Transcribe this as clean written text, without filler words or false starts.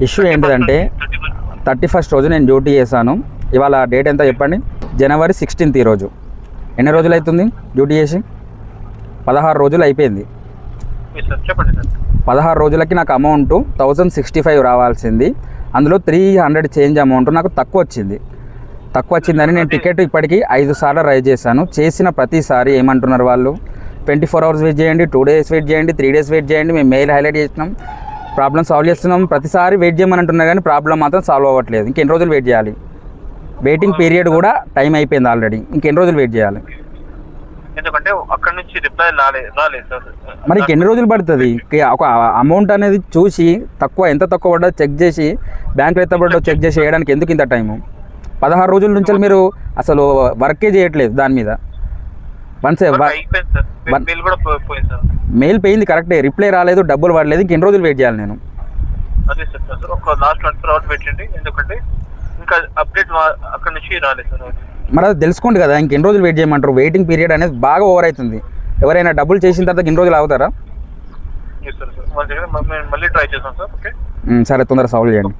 Issue ఏంటిదంటే 31st రోజు నేను డ్యూటీ చేశాను. ఇవాళ డేట్ ఎంత చెప్పండి? జనవరి 16th ఈరోజు. ఎన్ని రోజులు అవుతుంది డ్యూటీ చేసి? 16 రోజులు అయిపోయింది. చెప్పండి సార్. 16 రోజులకి నాకు అమౌంట్ 1065 రావాల్సింది. అందులో 300 చేంజ్ అమౌంట్ నాకు తక్కువ వచ్చిందని నేను టికెట్ ఇప్పటికీ 5 సార్లు రైజ్ చేశాను. చేసిన ప్రతిసారి ఏమంటున్నారు వాళ్ళు, 24 hours వెయిట్ చేయండి, 2 days వెయిట్ చేయండి, 3 days వెయిట్ చేయండి, మేము మెయిల్ హైలైట్ చేసినాం, ప్రాబ్లం సాల్వ్ చేస్తున్నాం, ప్రతిసారి వెయిట్ చేయమని అంటున్నారు కానీ ప్రాబ్లం మాత్రం సాల్వ్ అవ్వట్లేదు. ఇంకెన్ని రోజులు వెయిట్ చేయాలి? వెయిటింగ్ పీరియడ్ కూడా టైం అయిపోయింది ఆల్రెడీ. ఇంకెన్ని రోజులు వెయిట్ చేయాలి? ఎందుకంటే అక్కడ నుంచి రిప్లై రాలేదు సార్. మరి ఎన్ని రోజులు పడుతుంది? ఒక అమౌంట్ అనేది చూసి ఎంత తక్కువ పడ్డో చెక్ చేసి బ్యాంకులో ఎంత పడ్డో చెక్ చేసి వేయడానికి ఎందుకు ఇంత టైము? 16 రోజుల నుంచి మీరు అసలు వర్కే చేయట్లేదు దాని మీద. మెయిల్ పోయింది కరెక్టే, రిప్లై రాలేదు, డబ్బులు పడలేదు. ఇంకెన్ని రోజులు వెయిట్ చేయాలి నేను? అదే సార్, ఒక లాస్ట్ 24 hours వెయిట్ చేయండి. ఎందుకంటే ఇంకా అప్డేట్ అక్కడ నుంచి రాలేదు సార్. మరి అది తెలుసుకోండి కదా, ఇంకెన్ని రోజులు వెయిట్ చేయమంటారు? వెయిటింగ్ పీరియడ్ అనేది బాగా ఓవర్ అవుతుంది. ఎవరైనా డబ్బులు చేసిన తర్వాత ఇన్ని రోజులు ఆగుతారా? మళ్ళీ ట్రై చేస్తాం సార్. ఓకే సరే, తొందరగా సాల్వ్ చేయండి.